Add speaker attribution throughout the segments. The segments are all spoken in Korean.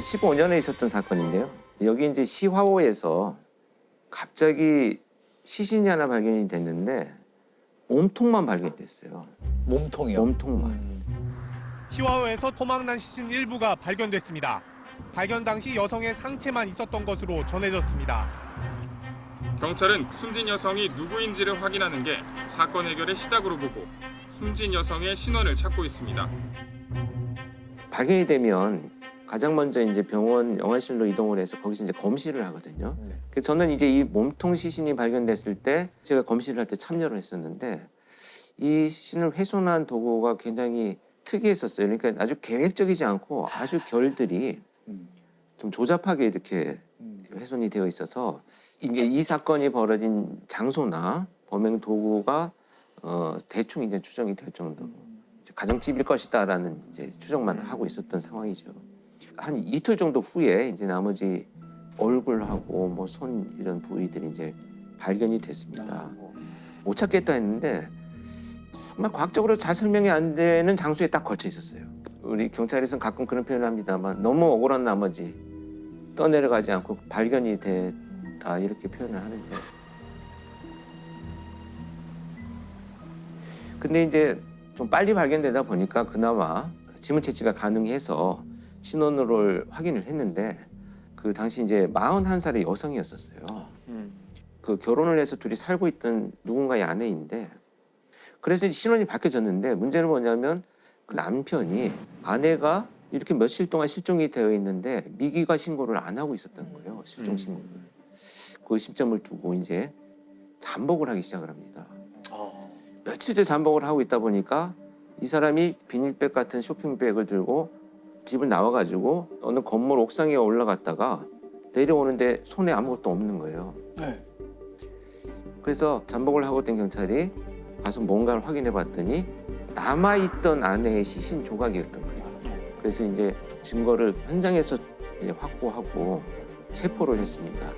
Speaker 1: 2015년에 있었던 사건인데요. 여기 이제 시화호에서 갑자기 시신이 하나 발견이 됐는데 몸통만 발견이 됐어요.
Speaker 2: 몸통이요?
Speaker 1: 몸통만.
Speaker 3: 시화호에서 토막난 시신 일부가 발견됐습니다. 발견 당시 여성의 상체만 있었던 것으로 전해졌습니다.
Speaker 4: 경찰은 숨진 여성이 누구인지를 확인하는 게 사건 해결의 시작으로 보고 숨진 여성의 신원을 찾고 있습니다.
Speaker 1: 발견이 되면 가장 먼저 이제 병원 영안실로 이동을 해서 거기서 이제 검시를 하거든요. 그래서 저는 이제 이 몸통 시신이 발견됐을 때 제가 검시를 할 때 참여를 했었는데 이 시신을 훼손한 도구가 굉장히 특이했었어요. 그러니까 아주 계획적이지 않고 아주 결들이 좀 조잡하게 이렇게 훼손이 되어 있어서 이게 이 사건이 벌어진 장소나 범행 도구가 대충 이제 추정이 될 정도로 이제 가정집일 것이다라는 이제 추정만 하고 있었던 상황이죠. 한 이틀 정도 후에 이제 나머지 얼굴하고 뭐 손 이런 부위들이 이제 발견이 됐습니다. 못 찾겠다 했는데 정말 과학적으로 잘 설명이 안 되는 장소에 딱 걸쳐 있었어요. 우리 경찰에서는 가끔 그런 표현을 합니다만 너무 억울한 나머지 떠내려가지 않고 발견이 됐다 이렇게 표현을 하는데 근데 이제 좀 빨리 발견되다 보니까 그나마 지문 채취가 가능해서 신원을 확인을 했는데 그 당시 이제 41살의 여성이었었어요. 그 결혼을 해서 둘이 살고 있던 누군가의 아내인데 그래서 신원이 밝혀졌는데 문제는 뭐냐면 그 남편이 아내가 이렇게 며칠 동안 실종이 되어 있는데 미기가 신고를 안 하고 있었던 거예요. 실종 신고를. 그 심점을 두고 이제 잠복을 하기 시작을 합니다. 며칠째 잠복을 하고 있다 보니까 이 사람이 비닐백 같은 쇼핑백을 들고 집을 나와가지고 어느 건물 옥상에 올라갔다가 내려오는데 손에 아무것도 없는 거예요.
Speaker 2: 네.
Speaker 1: 그래서 잠복을 하고 있던 경찰이 가서 뭔가를 확인해 봤더니 남아있던 아내의 시신 조각이었던 거예요. 그래서 이제 증거를 현장에서 이제 확보하고 체포를 했습니다.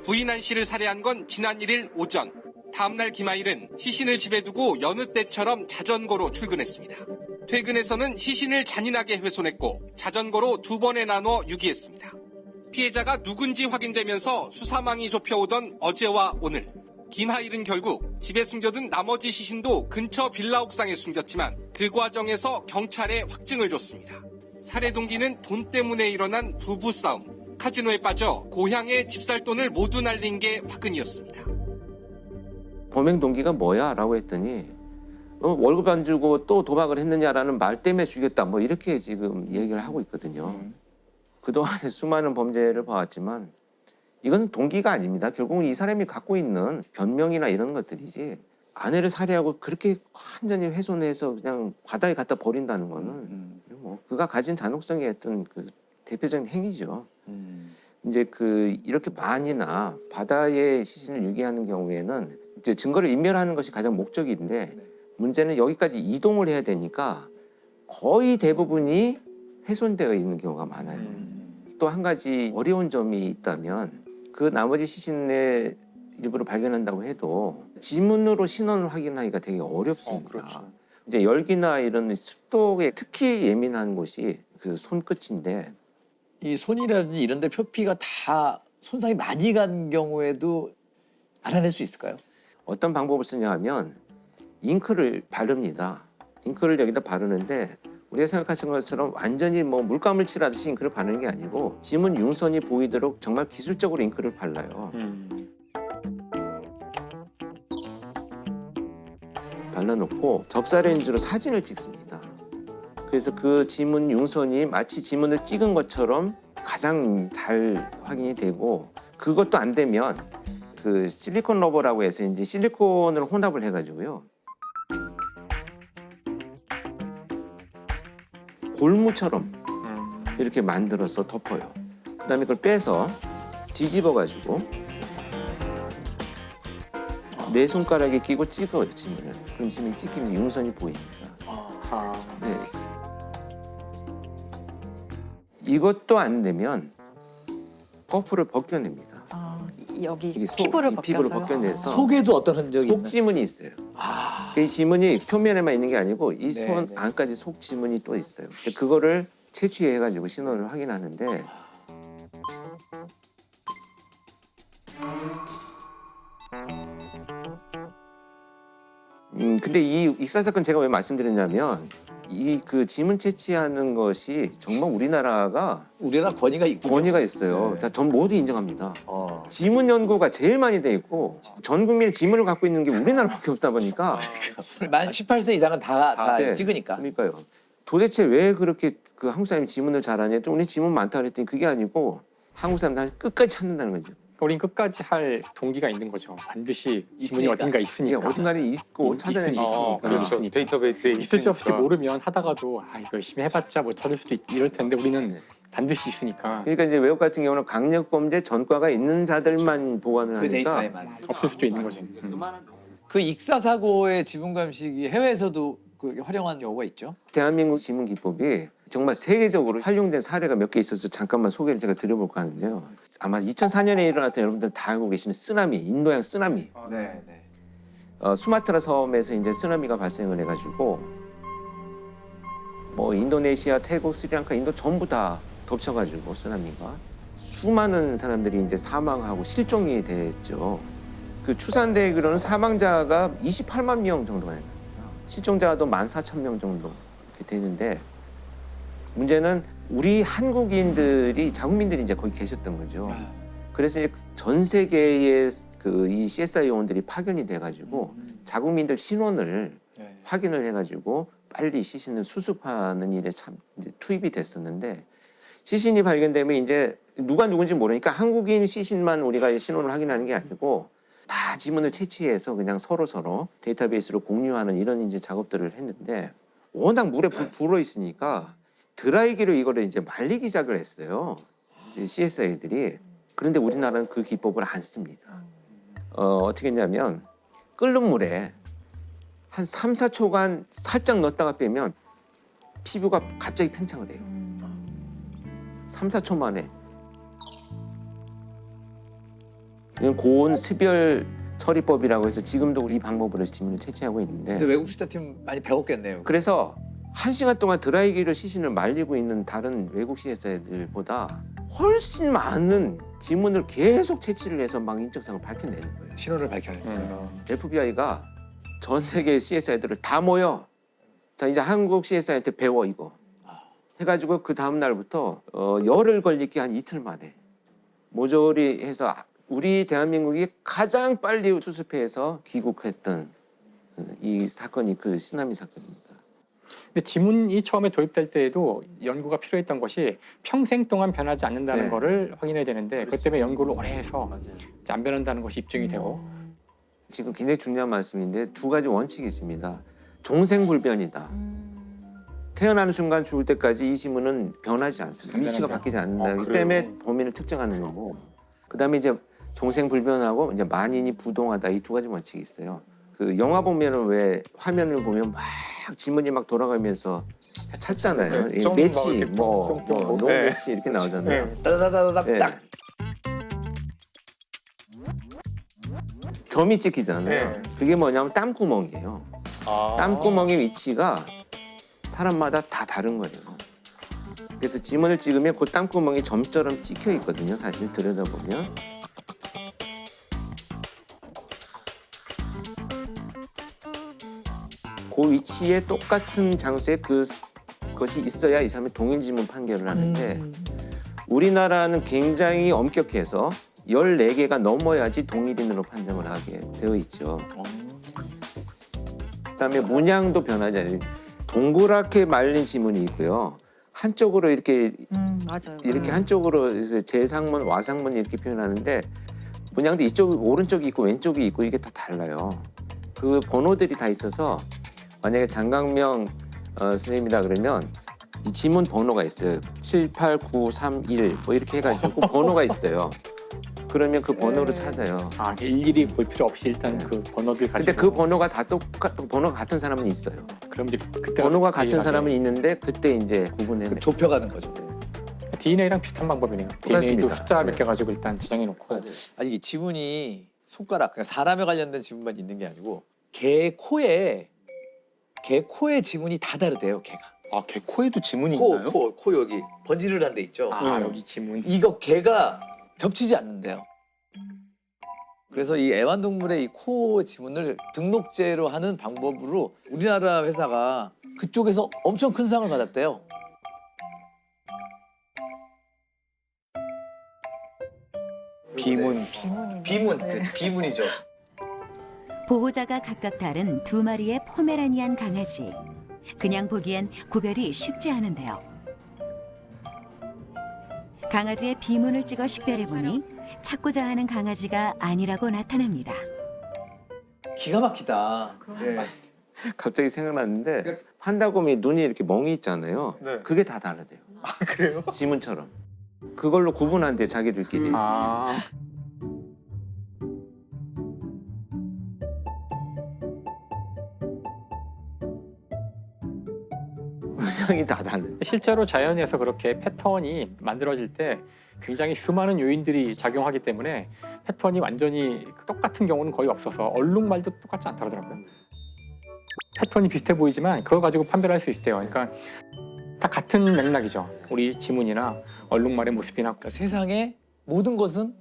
Speaker 5: 부인 안 씨를 살해한 건 지난 1일 오전. 다음날 김하일은 시신을 집에 두고 여느 때처럼 자전거로 출근했습니다. 퇴근해서는 시신을 잔인하게 훼손했고 자전거로 2번에 나눠 유기했습니다. 피해자가 누군지 확인되면서 수사망이 좁혀오던 어제와 오늘. 김하일은 결국 집에 숨겨둔 나머지 시신도 근처 빌라 옥상에 숨겼지만 그 과정에서 경찰에 확증을 줬습니다. 살해 동기는 돈 때문에 일어난 부부싸움. 카지노에 빠져 고향의 집살돈을 모두 날린 게 화근이었습니다.
Speaker 1: 범행 동기가 뭐야? 라고 했더니 월급 안 주고 또 도박을 했느냐라는 말 때문에 죽였다. 뭐 이렇게 지금 얘기를 하고 있거든요. 그동안에 수많은 범죄를 봐왔지만 이것은 동기가 아닙니다. 결국은 이 사람이 갖고 있는 변명이나 이런 것들이지 아내를 살해하고 그렇게 완전히 훼손해서 그냥 바다에 갖다 버린다는 거는 뭐 그가 가진 잔혹성의 어떤 그 대표적인 행위죠. 이제 그 이렇게 만이나 바다에 시신을 유기하는 경우에는 이제 증거를 인멸하는 것이 가장 목적인데 문제는 여기까지 이동을 해야 되니까 거의 대부분이 훼손되어 있는 경우가 많아요. 또 한 가지 어려운 점이 있다면 그 나머지 시신의 일부를 발견한다고 해도 지문으로 신원을 확인하기가 되게 어렵습니다.
Speaker 2: 그렇죠.
Speaker 1: 이제 열기나 이런 습도에 특히 예민한 곳이 그 손끝인데
Speaker 2: 이 손이라든지 이런 데 표피가 다 손상이 많이 간 경우에도 알아낼 수 있을까요?
Speaker 1: 어떤 방법을 쓰냐 하면 잉크를 바릅니다. 잉크를 여기다 바르는데 우리가 생각하시는 것처럼 완전히 뭐 물감을 칠하듯이 잉크를 바르는 게 아니고 지문 융선이 보이도록 정말 기술적으로 잉크를 발라요. 발라놓고 접사 렌즈로 사진을 찍습니다. 그래서 그 지문 융선이 마치 지문을 찍은 것처럼 가장 잘 확인이 되고 그것도 안 되면 그 실리콘 러버라고 해서 이제 실리콘을 혼합을 해가지고요. 골무처럼 이렇게 만들어서 덮어요. 그다음에 그걸 빼서 뒤집어가지고 내 손가락에 끼고 찍어요, 지문을. 그럼 지문이 찍히면서 융선이 보입니다. 네. 이것도 안 되면 거프를 벗겨냅니다.
Speaker 6: 여기
Speaker 1: 이게
Speaker 6: 피부를
Speaker 1: 피부를
Speaker 6: 벗겨서요?
Speaker 1: 벗겨내서
Speaker 2: 속에도 어떤 흔적이 있나요?
Speaker 1: 속지문이 있어요. 이 지문이 표면에만 있는 게 아니고 이 손
Speaker 2: 네.
Speaker 1: 안까지 속지문이 또 있어요. 그거를 채취해가지고 신원을 확인하는데 근데 이 익사 사건 제가 왜 말씀드렸냐면 이 그 지문 채취하는 것이 정말 우리나라가
Speaker 2: 우리나라 권위가 있고.
Speaker 1: 권위가 있어요. 자, 전 모두 인정합니다.
Speaker 2: 어.
Speaker 1: 지문 연구가 제일 많이 돼 있고 전 국민의 지문을 갖고 있는 게 우리나라밖에 없다 보니까
Speaker 2: 만 18세 이상은 다
Speaker 1: 네.
Speaker 2: 찍으니까.
Speaker 1: 그러니까요. 도대체 왜 그렇게 그 한국 사람이 지문을 잘하냐? 또 우리 지문 많다 그랬더니 그게 아니고 한국 사람들 끝까지 찾는다는 거죠.
Speaker 6: 우린 끝까지 할 동기가 있는 거죠. 반드시 지문이
Speaker 2: 있으니까.
Speaker 6: 어딘가
Speaker 1: 이게
Speaker 6: 있으니까.
Speaker 1: 어딘가에 있고 찾아낼 수 있으니까.
Speaker 6: 그렇죠.
Speaker 7: 데이터베이스에
Speaker 6: 있을지 없을지
Speaker 7: 있으니까.
Speaker 6: 모르면 하다가도 이거 열심히 해봤자 뭐 찾을 수도 이럴 텐데 우리는 반드시 있으니까
Speaker 1: 그러니까 이제 외국 같은 경우는 강력범죄 전과가 있는 자들만 보관을
Speaker 2: 그
Speaker 1: 하니까
Speaker 2: 데이터에만.
Speaker 6: 없을 수도 있는 거지.
Speaker 2: 그 익사 사고의 지문 감식이 해외에서도 그 활용한 경우가 있죠.
Speaker 1: 대한민국 지문 기법이 정말 세계적으로 활용된 사례가 몇 개 있어서 잠깐만 소개를 제가 드려볼까 하는데요. 아마 2004년에 일어났던 여러분들 다 알고 계시는 쓰나미, 인도양 쓰나미.
Speaker 2: 네, 네.
Speaker 1: 수마트라 섬에서 이제 쓰나미가 발생을 해가지고 뭐 인도네시아, 태국, 스리랑카, 인도 전부 다 덮쳐가지고 쓰나미가 수많은 사람들이 이제 사망하고 실종이 됐죠. 그 추산되기로는 사망자가 28만 명 정도가 됩니다. 실종자도 14,000명 정도 이렇게 되는데 문제는 우리 한국인들이 자국민들이 이제 거기 계셨던 거죠. 그래서 이제 전 세계의 그 이 CSI 요원들이 파견이 돼가지고 자국민들 신원을
Speaker 2: 네.
Speaker 1: 확인을 해가지고 빨리 시신을 수습하는 일에 참 이제 투입이 됐었는데 시신이 발견되면 이제 누가 누군지 모르니까 한국인 시신만 우리가 신원을 확인하는 게 아니고 다 지문을 채취해서 그냥 서로 데이터베이스로 공유하는 이런 이제 작업들을 했는데 워낙 물에 불어 있으니까 드라이기로 이거를 이제 말리기 시작을 했어요. 이제 CSI들이. 그런데 우리나라는 그 기법을 안 씁니다. 어떻게 했냐면 끓는 물에 한 3, 4초간 살짝 넣었다가 빼면 피부가 갑자기 팽창을 해요. 3, 4초 만에. 이건 고온 습열 처리법이라고 해서 지금도 이 방법으로 지문을 채취하고 있는데
Speaker 2: 근데 외국 수사팀 많이 배웠겠네요.
Speaker 1: 그래서 1시간 동안 드라이기로 시신을 말리고 있는 다른 외국 CSI들보다 훨씬 많은 지문을 계속 채취를 해서 막 인적사항을 밝혀내는 거예요.
Speaker 2: 신원을 밝혀내는.
Speaker 1: FBI가 전 세계 CSI들을 다 모여. 자, 이제 한국 CSI한테 배워 이거. 해가지고 그 다음 날부터 열흘 걸리기 한 이틀 만에 모조리 해서 우리 대한민국이 가장 빨리 수습해서 귀국했던 이 사건이 그 쓰나미 사건입니다.
Speaker 6: 근데 지문이 처음에 도입될 때에도 연구가 필요했던 것이 평생 동안 변하지 않는다는
Speaker 1: 네.
Speaker 6: 거를 확인해야 되는데 그것 때문에 연구를 오래 해서 이제 안 변한다는 것이 입증이 되고
Speaker 1: 지금 굉장히 중요한 말씀인데 두 가지 원칙이 있습니다. 종생불변이다. 태어나는 순간 죽을 때까지 이 지문은 변하지 않습니다. 위치가 바뀌지 않는다. 이 때문에 범인을 특정하는 거고. 그다음에 이제 종생불변하고 이제 만인이 부동하다. 이 두 가지 원칙이 있어요. 그 영화 보면은 왜 화면을 보면 막 지문이 막 돌아가면서 찾잖아요.
Speaker 7: 네,
Speaker 1: 이
Speaker 7: 점
Speaker 1: 매치,
Speaker 7: 이렇게
Speaker 1: 뭐
Speaker 7: 점,
Speaker 1: 노
Speaker 7: 네.
Speaker 1: 매치 이렇게 나오잖아요.
Speaker 7: 네.
Speaker 2: 따다다다닥
Speaker 1: 네.
Speaker 2: 딱.
Speaker 1: 점이 찍히잖아요.
Speaker 7: 네.
Speaker 1: 그게 뭐냐면 땀구멍이에요. 땀구멍의 위치가 사람마다 다 다른 거예요. 그래서 지문을 찍으면 그 땀구멍이 점처럼 찍혀 있거든요. 사실 들여다보면. 그 위치에 똑같은 장소에 그것이 있어야 이 사람이 동일 지문 판결을 하는데 우리나라는 굉장히 엄격해서 14개가 넘어야지 동일인으로 판정을 하게 되어 있죠. 그다음에 문양도 변하지 않아요. 동그랗게 말린 지문이 있고요. 한쪽으로 이렇게
Speaker 8: 맞아요.
Speaker 1: 이렇게 한쪽으로 재상문, 와상문 이렇게 표현하는데 문양도 이쪽 오른쪽이 있고 왼쪽이 있고 이게 다 달라요. 그 번호들이 다 있어서 만약에 장강명 선생님이다 그러면 이 지문 번호가 있어요. 78931 뭐 이렇게 해가지고 번호가 있어요. 그러면 그 번호를 찾아요.
Speaker 6: 일일이 볼 필요 없이 일단 그 번호를 가지고
Speaker 1: 근데 그 번호가 다 번호가 같은 사람은 있어요.
Speaker 6: 그럼 이제 그때
Speaker 1: 번호가 같은 사람은 있는데 그때 이제 구분해.
Speaker 2: 좁혀가는 거죠.
Speaker 6: DNA랑 비슷한 방법이네요. DNA도
Speaker 1: 그렇습니다.
Speaker 6: 숫자 몇
Speaker 1: 네.
Speaker 6: 개 가지고 일단 저장해 놓고
Speaker 2: 아니 이 지문이 손가락, 그러니까 사람에 관련된 지문만 있는 게 아니고 개 코에 지문이 다 다르대요. 개가.
Speaker 7: 아, 개 코에도 지문이 있나요?
Speaker 2: 코 여기 번지르르한 데 있죠.
Speaker 6: 여기 지문
Speaker 2: 이거 개가 겹치지 않는데요. 그래서 이 애완동물의 이 코 지문을 등록제로 하는 방법으로 우리나라 회사가 그쪽에서 엄청 큰 상을 받았대요.
Speaker 7: 비문.
Speaker 2: 그렇죠. 비문이죠.
Speaker 8: 보호자가 각각 다른 두 마리의 포메라니안 강아지. 그냥 보기엔 구별이 쉽지 않은데요. 강아지의 비문을 찍어 식별해보니 찾고자 하는 강아지가 아니라고 나타납니다.
Speaker 2: 기가 막히다. 네.
Speaker 1: 갑자기 생각났는데 판다곰이 눈이 이렇게 멍이 있잖아요.
Speaker 7: 네.
Speaker 1: 그게 다 다르대요.
Speaker 7: 아 그래요?
Speaker 1: 지문처럼. 그걸로 구분한대요, 자기들끼리.
Speaker 6: 아,
Speaker 1: 모양이 다 다른데.
Speaker 6: 실제로 자연에서 그렇게 패턴이 만들어질 때 굉장히 수많은 요인들이 작용하기 때문에 패턴이 완전히 똑같은 경우는 거의 없어서 얼룩말도 똑같지 않다 그러더라고요. 패턴이 비슷해 보이지만 그걸 가지고 판별할 수 있대요. 그러니까 다 같은 맥락이죠. 우리 지문이나 얼룩말의 모습이나.
Speaker 2: 그러니까 세상에 모든 것은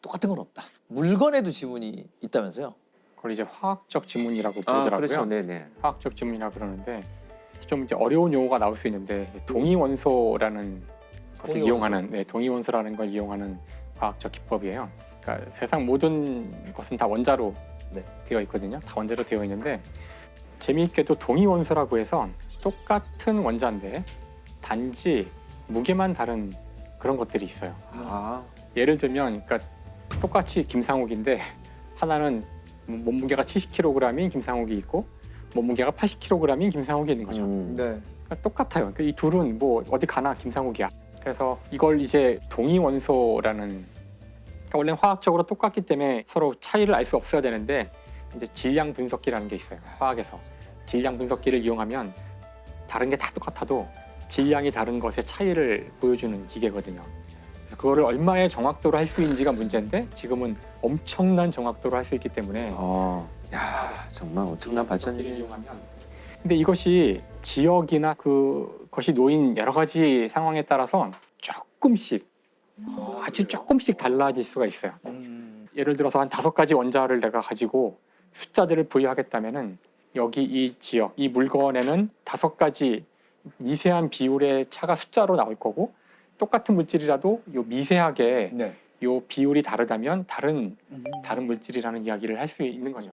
Speaker 2: 똑같은 건 없다. 물건에도 지문이 있다면서요?
Speaker 6: 그걸 이제 화학적 지문이라고
Speaker 1: 아,
Speaker 6: 부르더라고요.
Speaker 1: 그렇죠. 네네.
Speaker 6: 화학적 지문이라 그러는데 좀 이제 어려운 용어가 나올 수 있는데 동위원소라는 것을
Speaker 2: 동위원소.
Speaker 6: 이용하는 동위원소라는 걸 이용하는 과학적 기법이에요. 그러니까 세상 모든 것은 다 원자로
Speaker 2: 네.
Speaker 6: 되어 있거든요. 다 원자로 되어 있는데 재미있게도 동위원소라고 해서 똑같은 원자인데 단지 무게만 다른 그런 것들이 있어요.
Speaker 1: 아,
Speaker 6: 예를 들면 그러니까 똑같이 김상욱인데 하나는 몸무게가 70kg인 김상욱이 있고 몸무게가 80kg인 김상욱이 있는 거죠.
Speaker 2: 네.
Speaker 6: 그러니까 똑같아요. 그러니까 이 둘은 뭐 어디 가나 김상욱이야. 그래서 이걸 이제 동위원소라는, 그러니까 원래 화학적으로 똑같기 때문에 서로 차이를 알 수 없어야 되는데 이제 질량 분석기라는 게 있어요. 화학에서 질량 분석기를 이용하면 다른 게 다 똑같아도 질량이 다른 것의 차이를 보여주는 기계거든요. 그래서 그거를 얼마의 정확도로 할 수 있는지가 문제인데 지금은 엄청난 정확도로 할 수 있기 때문에
Speaker 1: 야, 정말 엄청난 발전이네요.
Speaker 6: 이용하면. 근데 이것이 지역이나 그것이 놓인 여러 가지 상황에 따라서 조금씩 아주 조금씩 달라질 수가 있어요. 예를 들어서 한 5가지 원자를 내가 가지고 숫자들을 부여하겠다면은 여기 이 지역, 이 물건에는 5가지 미세한 비율의 차가 숫자로 나올 거고 똑같은 물질이라도 요 미세하게
Speaker 2: 네.
Speaker 6: 요 비율이 다르다면 다른 물질이라는 이야기를 할 수 있는 거죠.